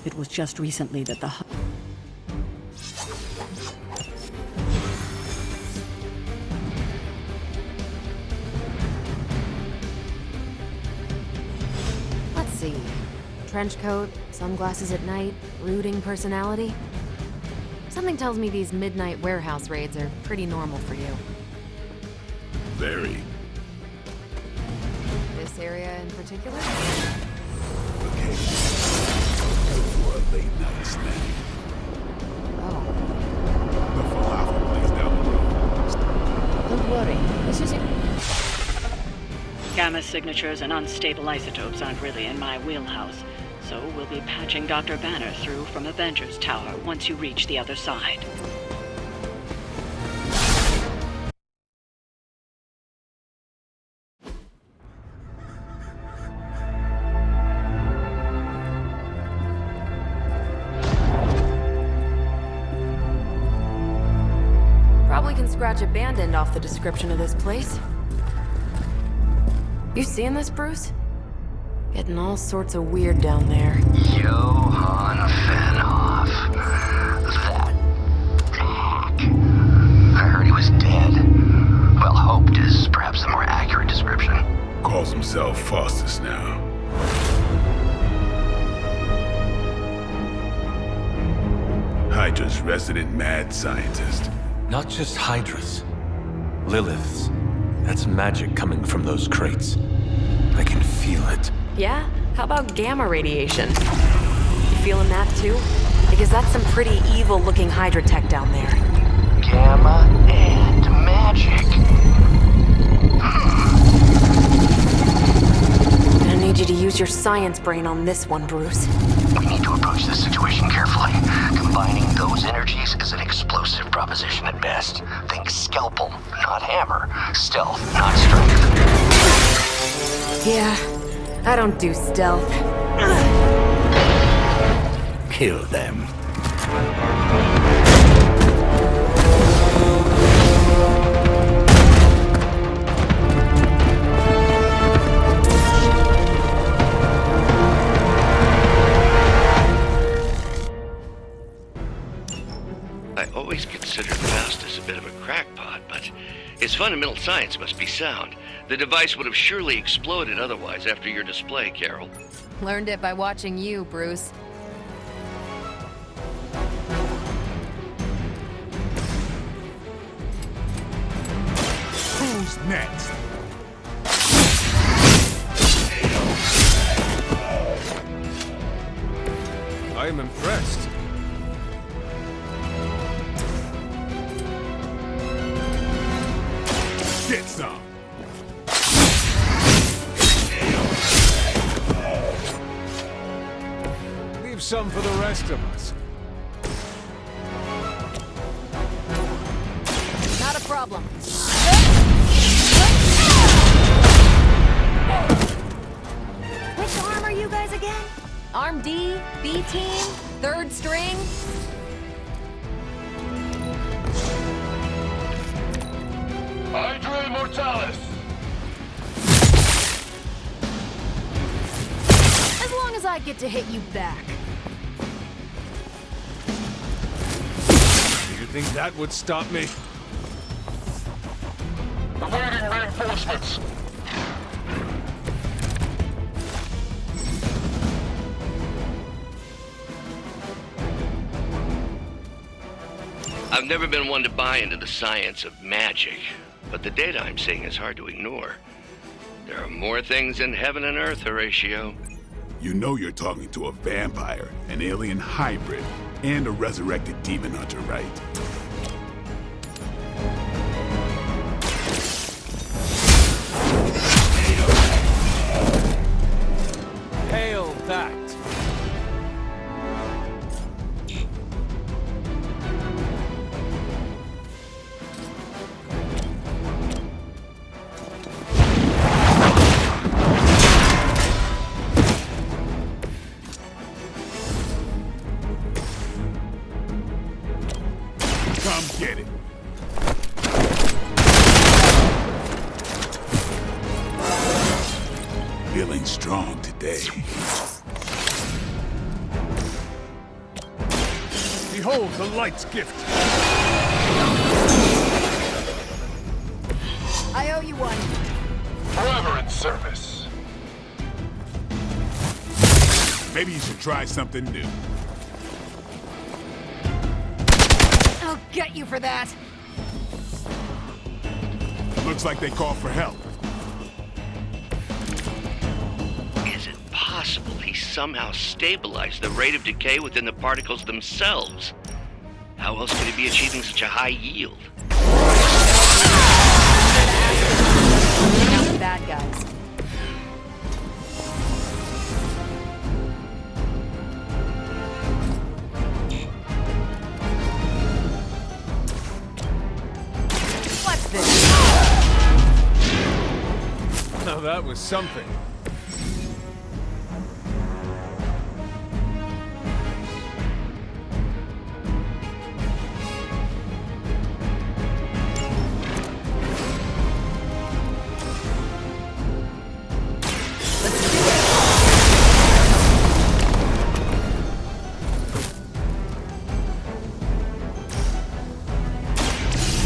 It was just recently that the... Let's see. Trench coat, sunglasses at night, brooding personality. Something tells me these midnight warehouse raids are pretty normal for you. Very. This area in particular? Okay. Good for a late night snack. Oh. The falafel place down the road. Don't worry, this is it. Gamma signatures and unstable isotopes aren't really in my wheelhouse, so we'll be patching Dr. Banner through from Avengers Tower once you reach the other side. Probably can scratch abandoned off the description of this place. You seeing this, Bruce? Getting all sorts of weird down there. Johann Fenhoff. That hack. I heard he was dead. Well, hoped is perhaps the more accurate description. Calls himself Faustus now. Hydra's resident mad scientist. Not just Hydras. Liliths. That's magic coming from those crates. I can feel it. Yeah? How about gamma radiation? You feeling that too? Because that's some pretty evil-looking Hydra tech down there. Gamma and magic. I need you to use your science brain on this one, Bruce. We need to approach this situation carefully. Combining those energies is an explosive proposition at best. Think scalpel, not hammer. Stealth, not strength. Yeah, I don't do stealth. Kill them. I always considered Faustus a bit of a crackpot, but his fundamental science must be sound. The device would have surely exploded otherwise after your display, Carol. Learned it by watching you, Bruce. Who's next? I am impressed. Get some! Leave some for the rest of us. Not a problem. Which arm are you guys again? Arm D, B team, third string? Hydra Immortalis! As long as I get to hit you back. Do you think that would stop me? Awaiting reinforcements! I've never been one to buy into the science of magic, but the data I'm seeing is hard to ignore. There are more things in heaven and earth, Horatio. You know you're talking to a vampire, an alien hybrid, and a resurrected demon hunter, right? Hail that! Come get it. Feeling strong today. Behold the light's gift. I owe you one. Forever in service. Maybe you should try something new. I'll get you for that. Looks like they call for help. Is it possible he somehow stabilized the rate of decay within the particles themselves? How else could he be achieving such a high yield? Not the bad guys. What's this? Now that was something.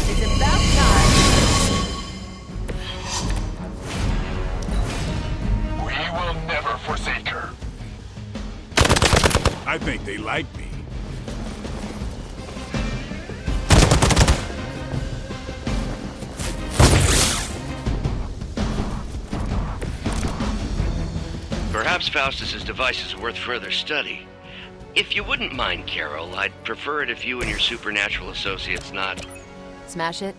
It's about time. We will never forsake her. I think they like me. Perhaps Faustus's device is worth further study. If you wouldn't mind, Carol, I'd prefer it if you and your supernatural associates not... Smash it.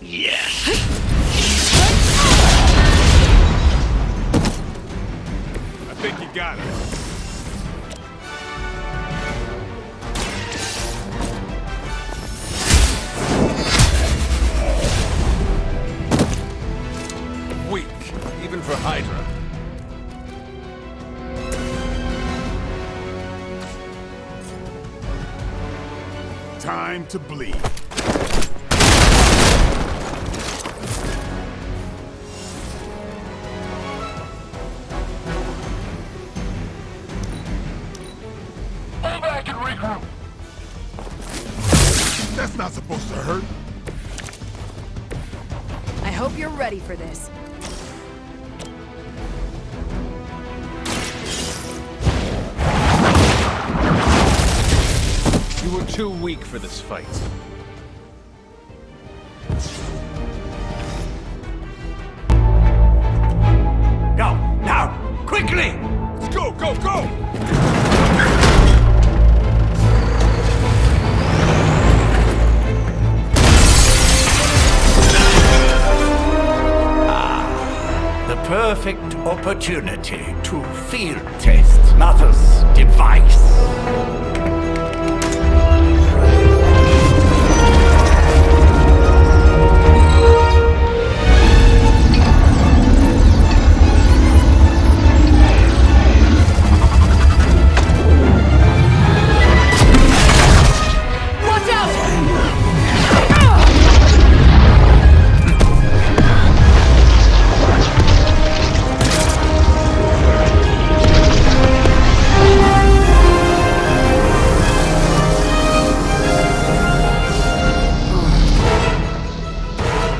Yes. I think you got it. Weak, even for Hydra. Time to bleed. Pull back and regroup. That's not supposed to hurt. I hope you're ready for this. You were too weak for this fight. Go, now, quickly! Let's go, go, go! The perfect opportunity to field test Mother's device. Watch out!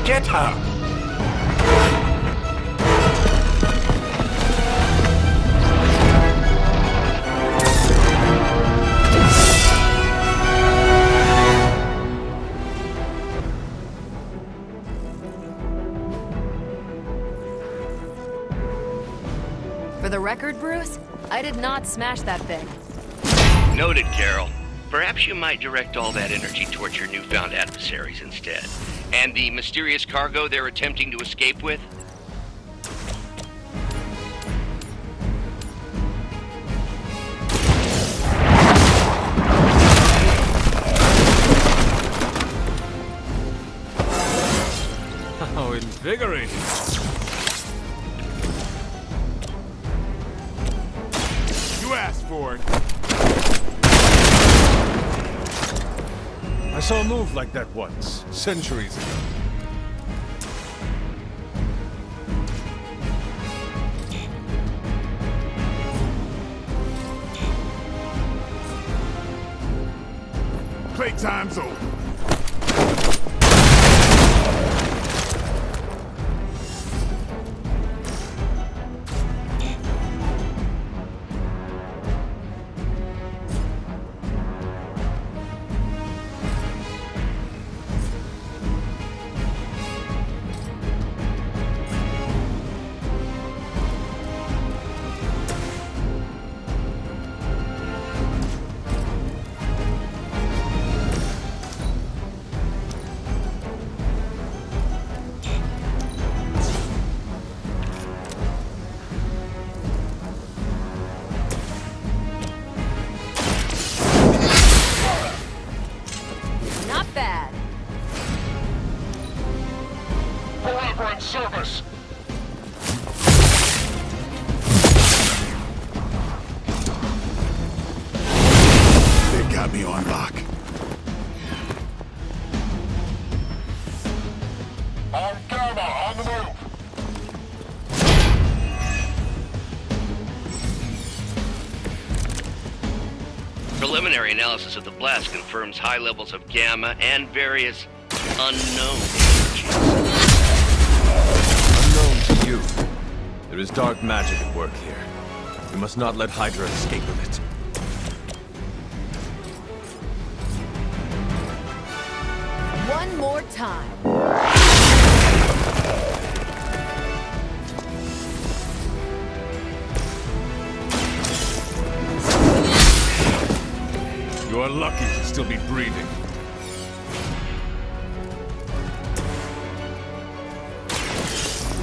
Get her! For the record, Bruce, I did not smash that thing. Noted, Carol. Perhaps you might direct all that energy towards your newfound adversaries instead. And the mysterious cargo they're attempting to escape with? How invigorating. You asked for it. I saw a move like that once, centuries ago. Time's over. Not bad. Forever in service! They got me on lock. On Gamma, on the move! Preliminary analysis of the blast confirms high levels of gamma and various unknown energies. Unknown to you. There is dark magic at work here. We must not let Hydra escape with it. One more time. You are lucky to still be breathing.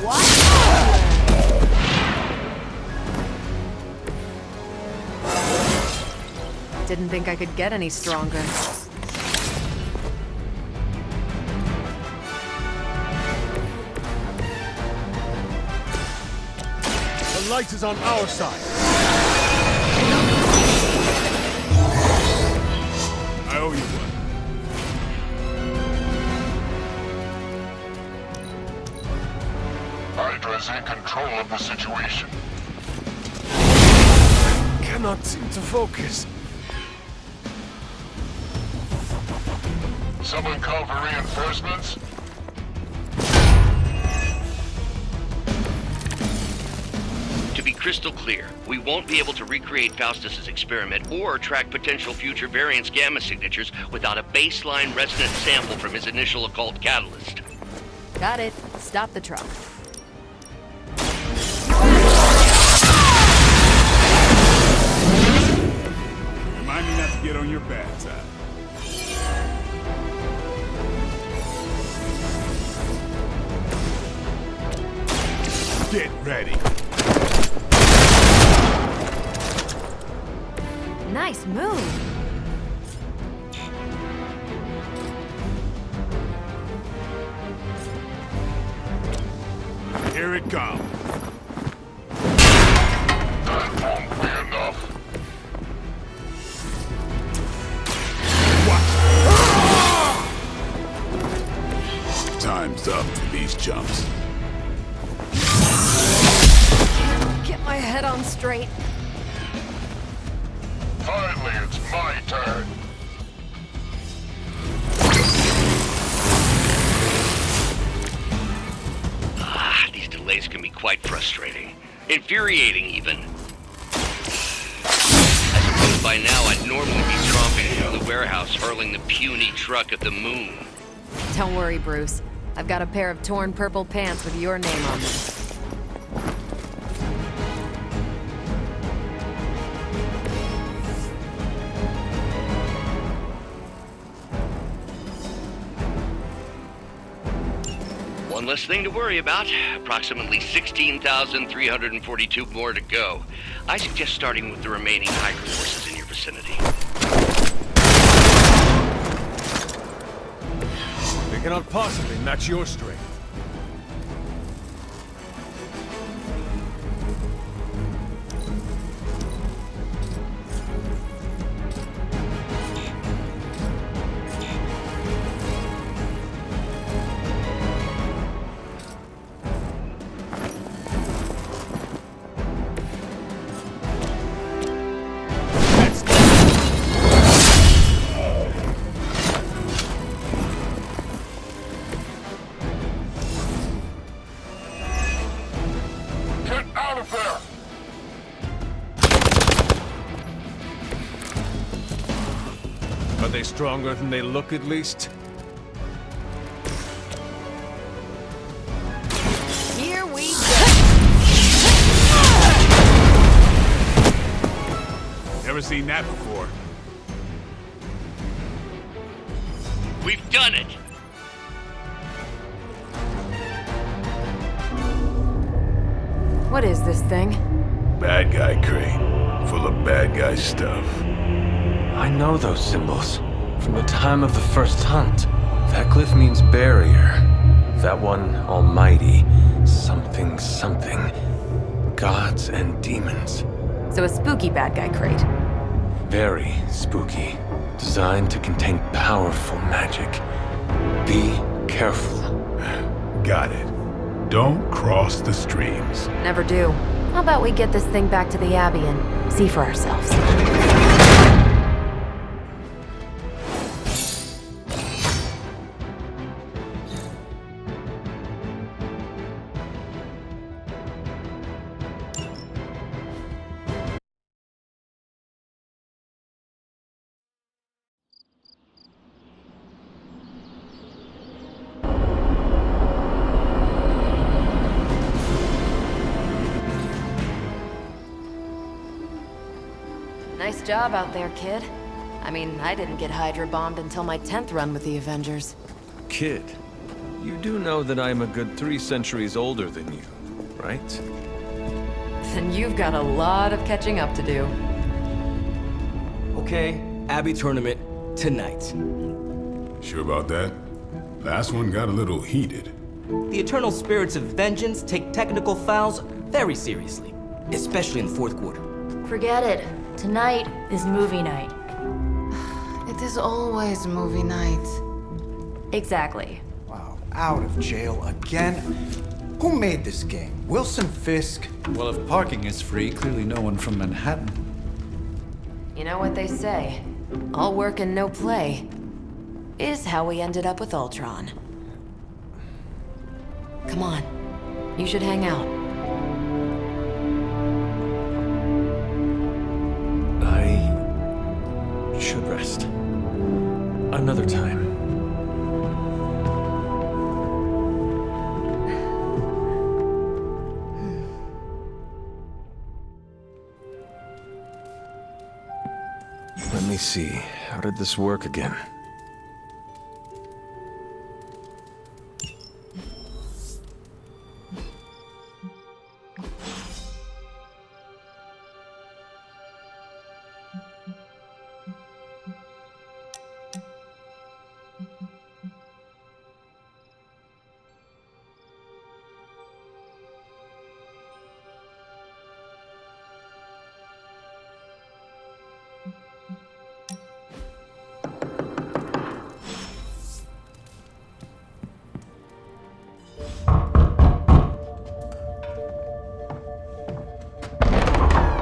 What? Didn't think I could get any stronger. The light is on our side. I owe you one. Hydra's in control of the situation. Cannot seem to focus. Someone call for reinforcements? To be crystal clear, we won't be able to recreate Faustus's experiment or track potential future variance gamma signatures without a baseline resonant sample from his initial occult catalyst. Got it. Stop the truck. Remind me not to get on your bad side. Get ready. Nice move. Here it comes. That won't be enough. Watch. Time's up for these chumps. Get my head on straight. Finally, it's my turn. These delays can be quite frustrating. Infuriating, even. I suppose by now I'd normally be tromping through the warehouse hurling the puny truck at the moon. Don't worry, Bruce. I've got a pair of torn purple pants with your name on them. One less thing to worry about. Approximately 16,342 more to go. I suggest starting with the remaining Hydra forces in your vicinity. They cannot possibly match your strength. they stronger than they look at least? Here we go. Never seen that before. We've done it! What is this thing? Bad guy crate. Full of bad guy stuff. I know those symbols from the time of the first hunt. That glyph means barrier. That one, almighty. Something, something. Gods and demons. So a spooky bad guy crate. Very spooky. Designed to contain powerful magic. Be careful. Got it. Don't cross the streams. Never do. How about we get this thing back to the Abbey and see for ourselves? Nice job out there, kid. I mean, I didn't get Hydra bombed until my 10th run with the Avengers. Kid, you do know that I'm a good 3 centuries older than you, right? Then you've got a lot of catching up to do. Okay, Abbey tournament tonight. Sure about that? Last one got a little heated. The Eternal Spirits of Vengeance take technical fouls very seriously, especially in the fourth quarter. Forget it. Tonight is movie night. It is always movie night. Exactly. Wow, out of jail again? Who made this game? Wilson Fisk? Well, if parking is free, clearly no one from Manhattan. You know what they say? All work and no play is how we ended up with Ultron. Come on. You should hang out. I should rest. Another time. Let me see. How did this work again?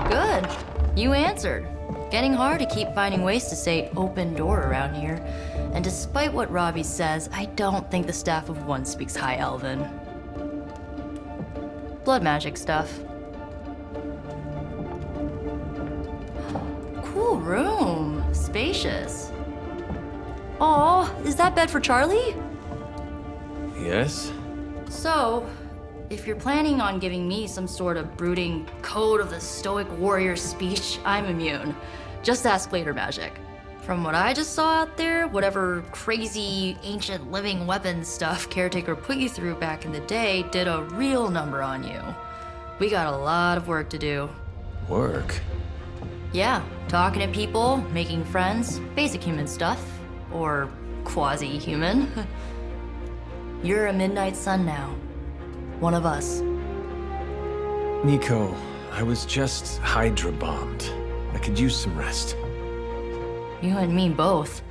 Good. You answered. Getting hard to keep finding ways to say open door around here. And despite what Robbie says, I don't think the staff of one speaks High Elven. Blood magic stuff. Cool room. Spacious. Aw, is that bed for Charlie? Yes? So, if you're planning on giving me some sort of brooding code of the stoic warrior speech, I'm immune. Just ask later magic. From what I just saw out there, whatever crazy ancient living weapons stuff Caretaker put you through back in the day did a real number on you. We got a lot of work to do. Work? Yeah, talking to people, making friends, basic human stuff. Or quasi-human. You're a Midnight Sun now. One of us. Nico, I was just Hydra bombed. I could use some rest. You and me both.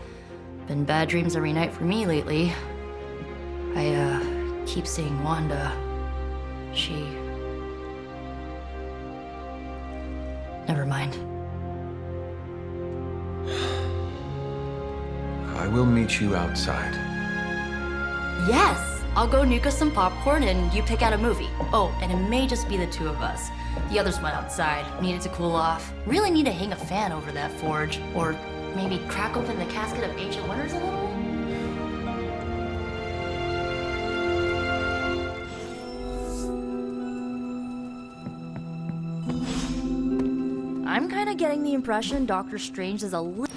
Been bad dreams every night for me lately. I, keep seeing Wanda. She... Never mind. I will meet you outside. Yes! I'll go nuke us some popcorn and you pick out a movie. Oh, and it may just be the two of us. The others went outside, needed to cool off. Really need to hang a fan over that forge. Or Maybe crack open the casket of ancient wonders a little? I'm kind of getting the impression Doctor Strange is a little...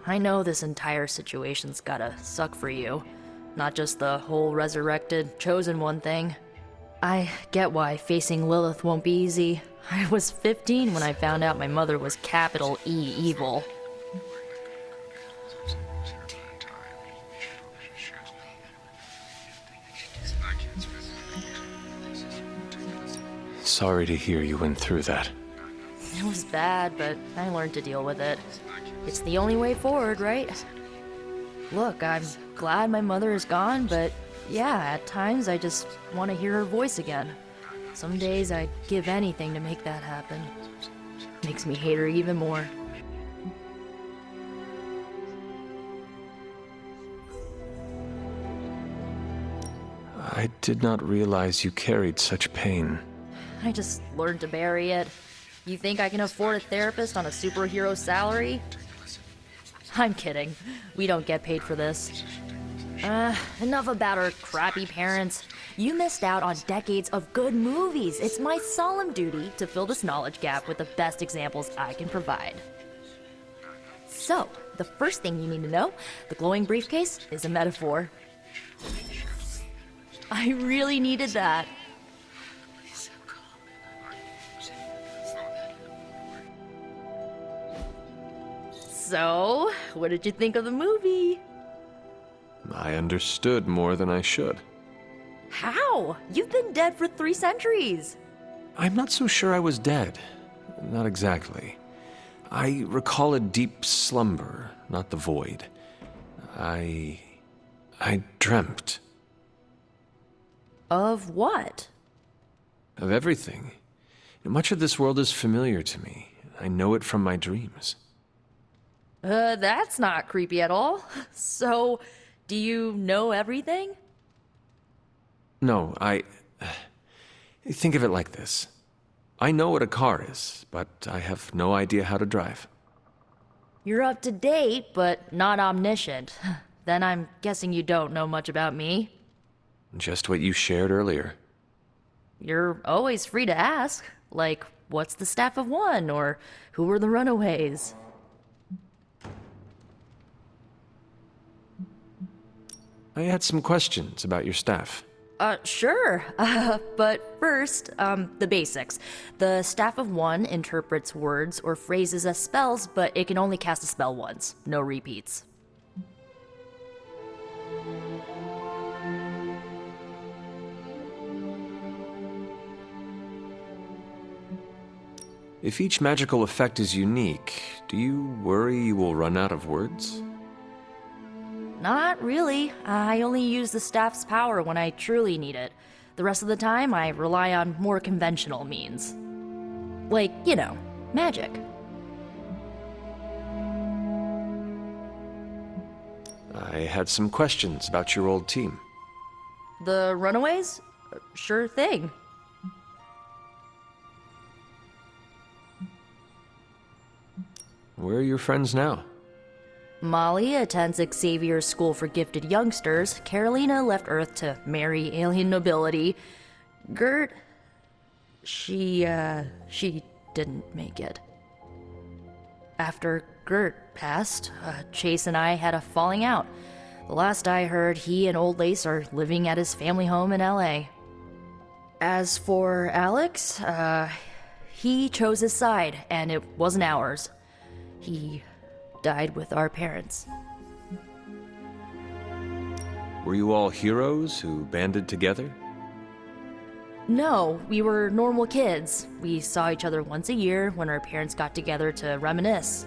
I know this entire situation's gotta suck for you. Not just the whole resurrected, chosen one thing. I get why facing Lilith won't be easy. I was 15 when I found out my mother was capital E evil. Sorry to hear you went through that. It was bad, but I learned to deal with it. It's the only way forward, right? Look, I'm glad my mother is gone, but yeah, at times I just want to hear her voice again. Some days I'd give anything to make that happen. Makes me hate her even more. I did not realize you carried such pain. I just learned to bury it. You think I can afford a therapist on a superhero salary? I'm kidding. We don't get paid for this. Enough about our crappy parents. You missed out on decades of good movies. It's my solemn duty to fill this knowledge gap with the best examples I can provide. So, the first thing you need to know, the glowing briefcase is a metaphor. I really needed that. So, what did you think of the movie? I understood more than I should. How? You've been dead for 3 centuries. I'm not so sure I was dead. Not exactly. I recall a deep slumber, not the void. I dreamt. Of what? Of everything. Much of this world is familiar to me. I know it from my dreams. That's not creepy at all. So, do you know everything? No, think of it like this. I know what a car is, but I have no idea how to drive. You're up to date, but not omniscient. Then I'm guessing you don't know much about me. Just what you shared earlier. You're always free to ask. Like, what's the staff of one? Or who were the runaways? I had some questions about your staff. Sure. But first, the basics. The Staff of One interprets words or phrases as spells, but it can only cast a spell once. No repeats. If each magical effect is unique, do you worry you will run out of words? Not really. I only use the staff's power when I truly need it. The rest of the time, I rely on more conventional means. Like, you know, magic. I had some questions about your old team. The runaways? Sure thing. Where are your friends now? Molly attends Xavier's School for Gifted Youngsters. Carolina left Earth to marry alien nobility. Gert... She didn't make it. After Gert passed, Chase and I had a falling out. The last I heard, he and Old Lace are living at his family home in LA. As for Alex, he chose his side, and it wasn't ours. He died with our parents. Were you all heroes who banded together? No, we were normal kids. We saw each other once a year when our parents got together to reminisce.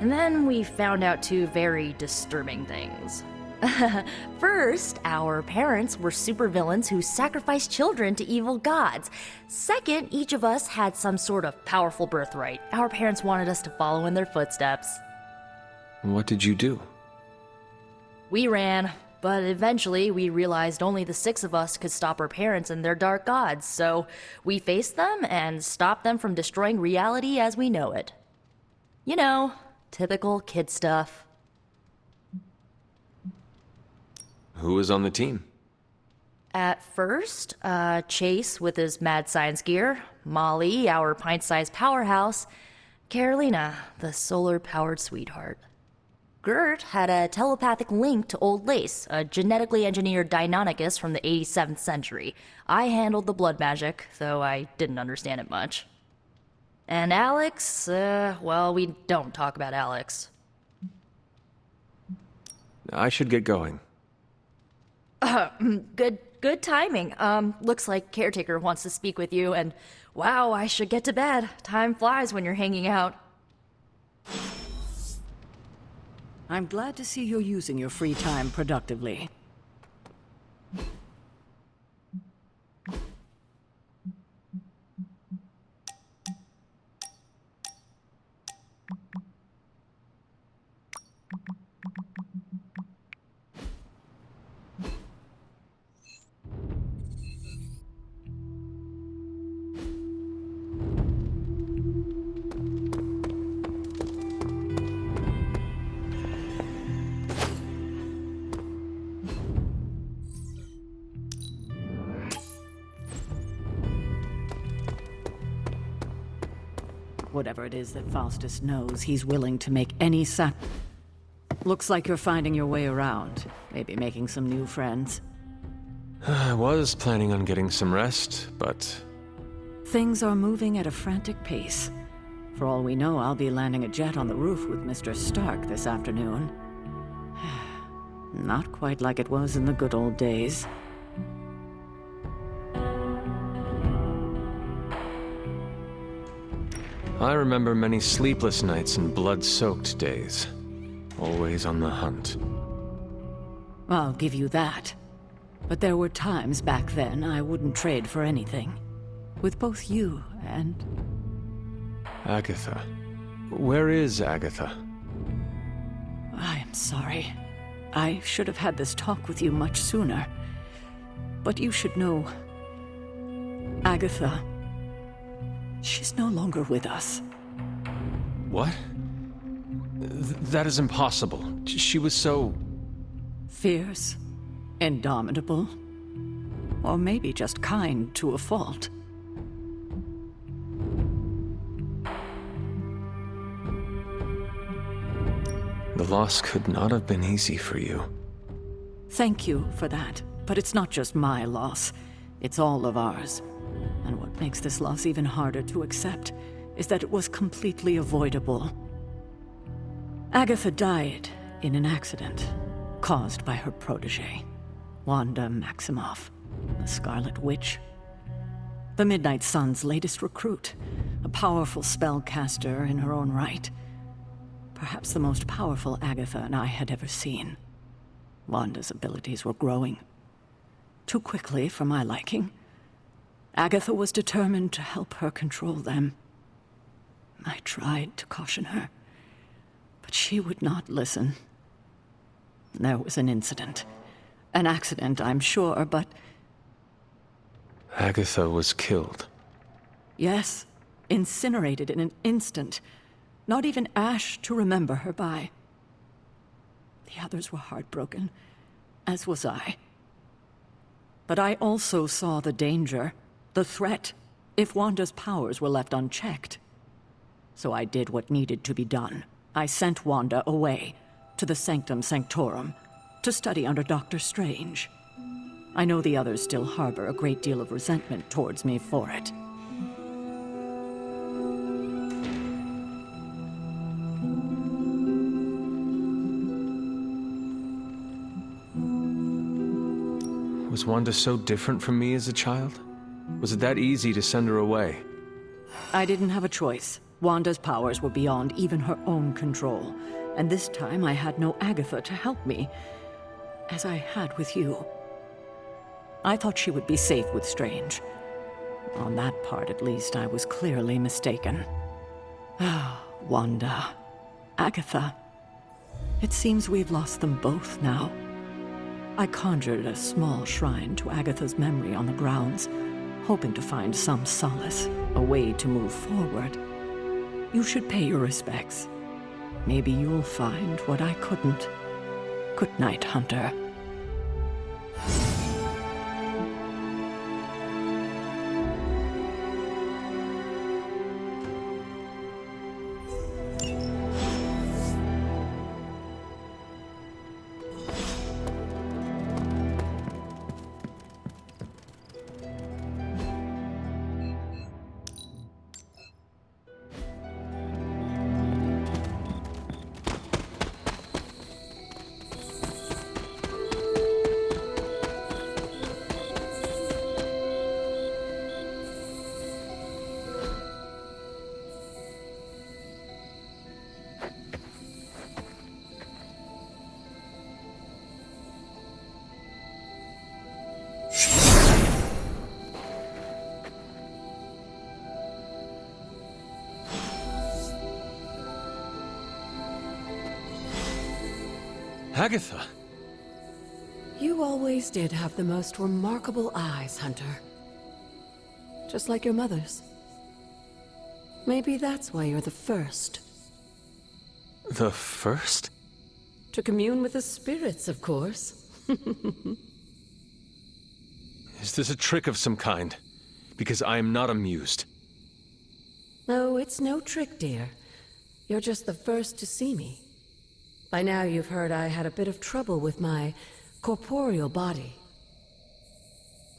And then we found out 2 very disturbing things. First, our parents were supervillains who sacrificed children to evil gods. Second, each of us had some sort of powerful birthright. Our parents wanted us to follow in their footsteps. What did you do? We ran, but eventually we realized only the 6 of us could stop our parents and their dark gods, so we faced them and stopped them from destroying reality as we know it. You know, typical kid stuff. Who was on the team? At first, Chase with his mad science gear, Molly, our pint-sized powerhouse, Carolina, the solar-powered sweetheart. Gert had a telepathic link to Old Lace, a genetically engineered Deinonychus from the 87th century. I handled the blood magic, though I didn't understand it much. And Alex, well, we don't talk about Alex. I should get going. Good timing. Looks like Caretaker wants to speak with you, and wow, I should get to bed. Time flies when you're hanging out. I'm glad to see you're using your free time productively. Whatever it is that Faustus knows, he's willing to make any Looks like you're finding your way around. Maybe making some new friends. I was planning on getting some rest, but... Things are moving at a frantic pace. For all we know, I'll be landing a jet on the roof with Mr. Stark this afternoon. Not quite like it was in the good old days. I remember many sleepless nights and blood-soaked days. Always on the hunt. I'll give you that. But there were times back then I wouldn't trade for anything. With both you and... Agatha. Where is Agatha? I am sorry. I should have had this talk with you much sooner. But you should know... Agatha... She's no longer with us. What? That is impossible. She was so... Fierce, indomitable, or maybe just kind to a fault. The loss could not have been easy for you. Thank you for that, but it's not just my loss. It's all of ours. And what makes this loss even harder to accept is that it was completely avoidable. Agatha died in an accident caused by her protege, Wanda Maximoff, the Scarlet Witch. The Midnight Sun's latest recruit, a powerful spellcaster in her own right. Perhaps the most powerful Agatha and I had ever seen. Wanda's abilities were growing. Too quickly for my liking. Agatha was determined to help her control them. I tried to caution her, but she would not listen. There was an incident. An accident, I'm sure, but... Agatha was killed. Yes, incinerated in an instant. Not even ash to remember her by. The others were heartbroken, as was I. But I also saw the danger, the threat, if Wanda's powers were left unchecked. So I did what needed to be done. I sent Wanda away, to the Sanctum Sanctorum, to study under Dr. Strange. I know the others still harbor a great deal of resentment towards me for it. Was Wanda so different from me as a child? Was it that easy to send her away? I didn't have a choice. Wanda's powers were beyond even her own control. And this time I had no Agatha to help me, as I had with you. I thought she would be safe with Strange. On that part, at least, I was clearly mistaken. Ah, Wanda. Agatha. It seems we've lost them both now. I conjured a small shrine to Agatha's memory on the grounds, hoping to find some solace, a way to move forward. You should pay your respects. Maybe you'll find what I couldn't. Good night, Hunter. Agatha! You always did have the most remarkable eyes, Hunter. Just like your mother's. Maybe that's why you're the first. The first? To commune with the spirits, of course. Is this a trick of some kind? Because I am not amused. No, it's no trick, dear. You're just the first to see me. By now you've heard I had a bit of trouble with my corporeal body.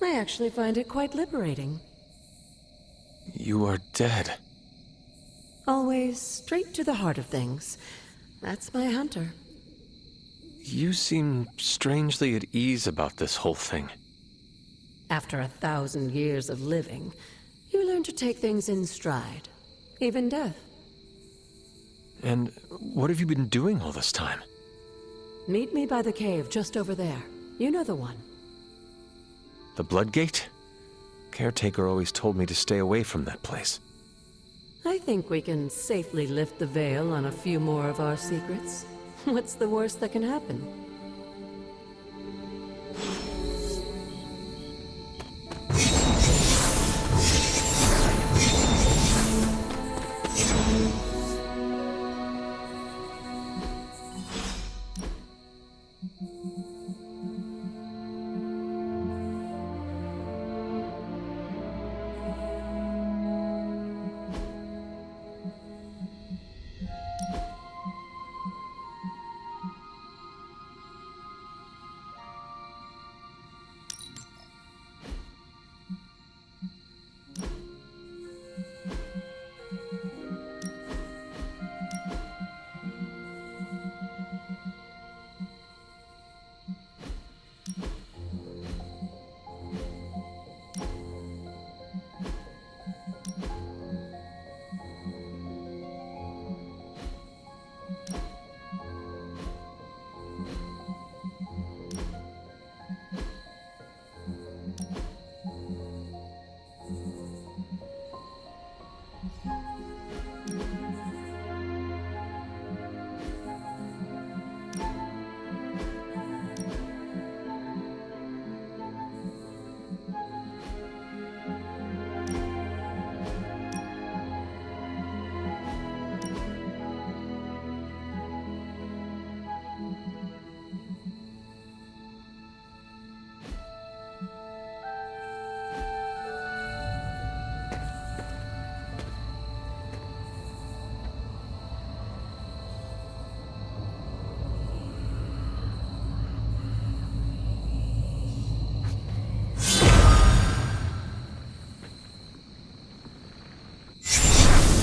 I actually find it quite liberating. You are dead. Always straight to the heart of things. That's my Hunter. You seem strangely at ease about this whole thing. After 1,000 years of living, you learn to take things in stride. Even death. And what have you been doing all this time? Meet me by the cave just over there. You know the one. The Bloodgate? Caretaker always told me to stay away from that place. I think we can safely lift the veil on a few more of our secrets. What's the worst that can happen?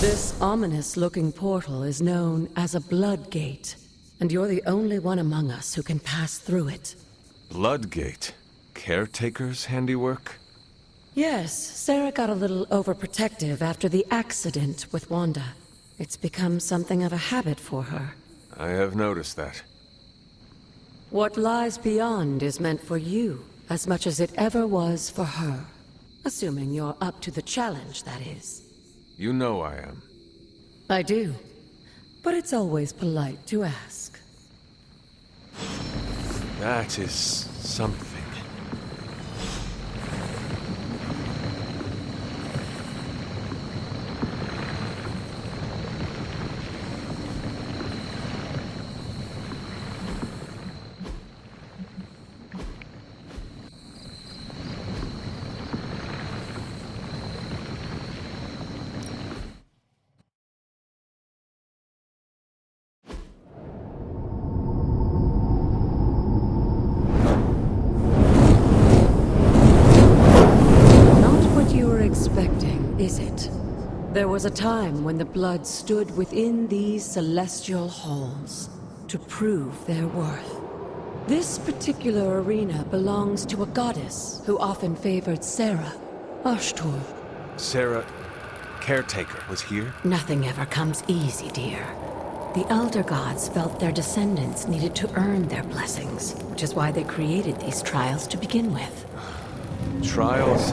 This ominous-looking portal is known as a Bloodgate, and you're the only one among us who can pass through it. Bloodgate? Caretaker's handiwork? Yes, Sarah got a little overprotective after the accident with Wanda. It's become something of a habit for her. I have noticed that. What lies beyond is meant for you, as much as it ever was for her. Assuming you're up to the challenge, that is. You know I am. I do. But it's always polite to ask. That is something. Is it? There was a time when the blood stood within these celestial halls to prove their worth. This particular arena belongs to a goddess who often favored Sarah, Ashtur. Sarah, caretaker, was here? Nothing ever comes easy, dear. The Elder Gods felt their descendants needed to earn their blessings, which is why they created these trials to begin with. Trials?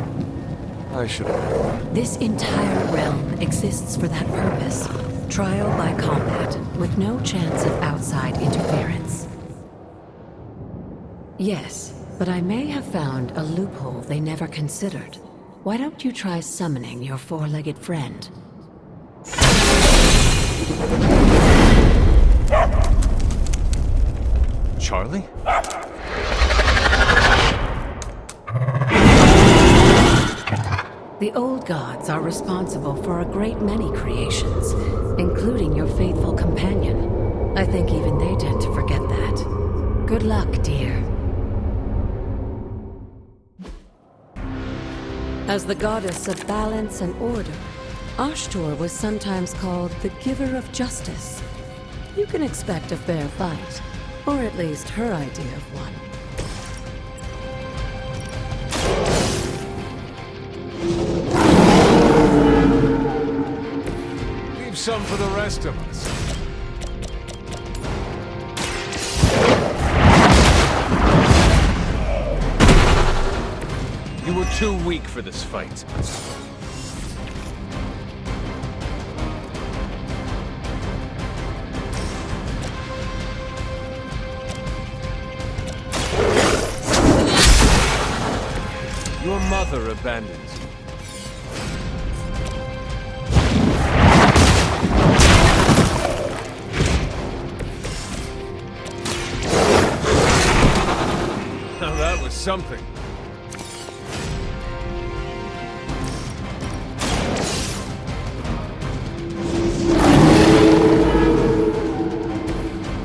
I should have. This entire realm exists for that purpose. Trial by combat, with no chance of outside interference. Yes, but I may have found a loophole they never considered. Why don't you try summoning your four-legged friend? Charlie? The old gods are responsible for a great many creations, including your faithful companion. I think even they tend to forget that. Good luck, dear. As the goddess of balance and order, Ashtur was sometimes called the giver of justice. You can expect a fair fight, or at least her idea of one. Leave some for the rest of us. You were too weak for this fight. Your mother abandoned you. Now that was something.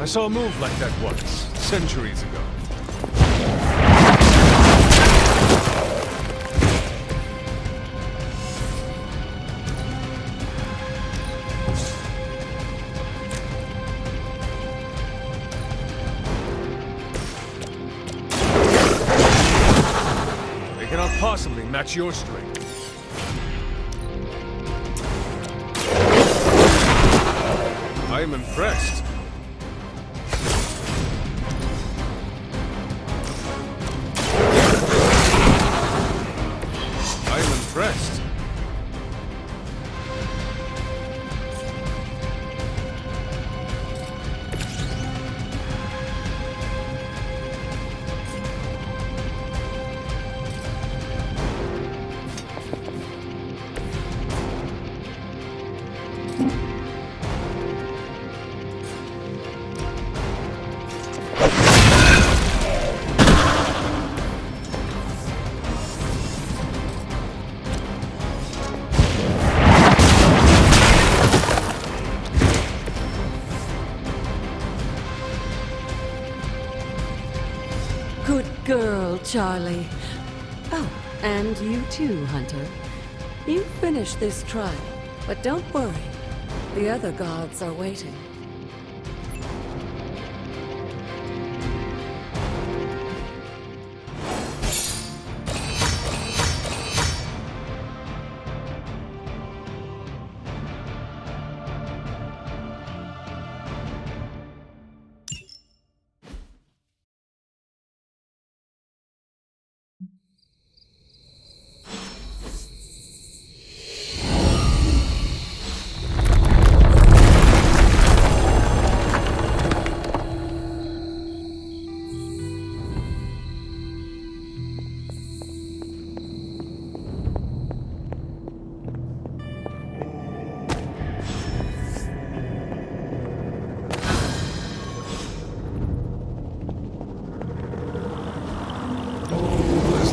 I saw a move like that once, centuries ago. They cannot possibly match your strength. I am impressed. I am impressed. Good girl, Charlie. Oh, and you too, Hunter. You finished this trial, but don't worry. The other gods are waiting.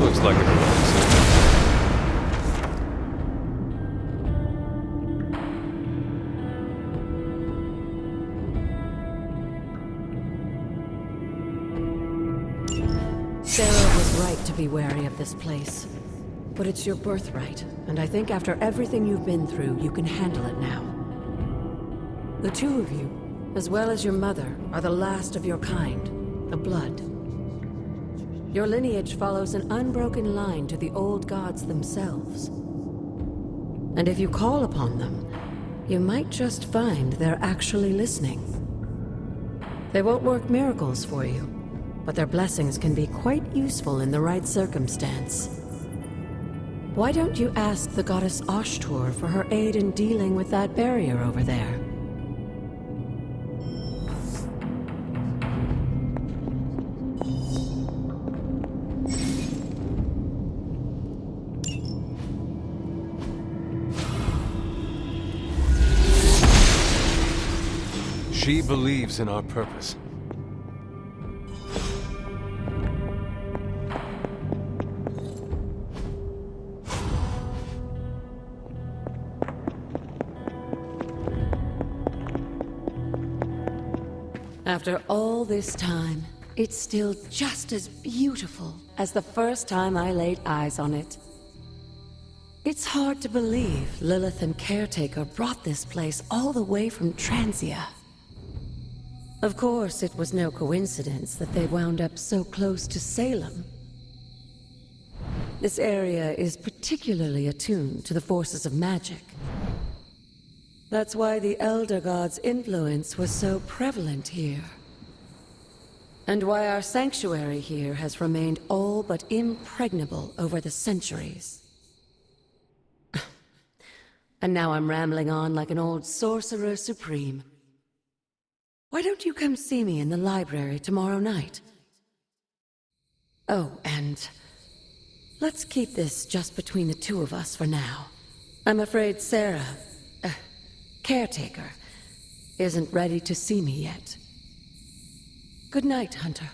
looks like an emergency. Sarah was right to be wary of this place. But it's your birthright, and I think after everything you've been through, you can handle it now. The two of you, as well as your mother, are the last of your kind, the Blood. Your lineage follows an unbroken line to the old gods themselves. And if you call upon them, you might just find they're actually listening. They won't work miracles for you, but their blessings can be quite useful in the right circumstance. Why don't you ask the goddess Ashtur for her aid in dealing with that barrier over there? She believes in our purpose. After all this time, it's still just as beautiful as the first time I laid eyes on it. It's hard to believe Lilith and Caretaker brought this place all the way from Transia. Of course, it was no coincidence that they wound up so close to Salem. This area is particularly attuned to the forces of magic. That's why the Elder God's influence was so prevalent here. And why our sanctuary here has remained all but impregnable over the centuries. And now I'm rambling on like an old sorcerer supreme. Why don't you come see me in the library tomorrow night? Oh, and let's keep this just between the two of us for now. I'm afraid Sarah, Caretaker, isn't ready to see me yet. Good night, Hunter.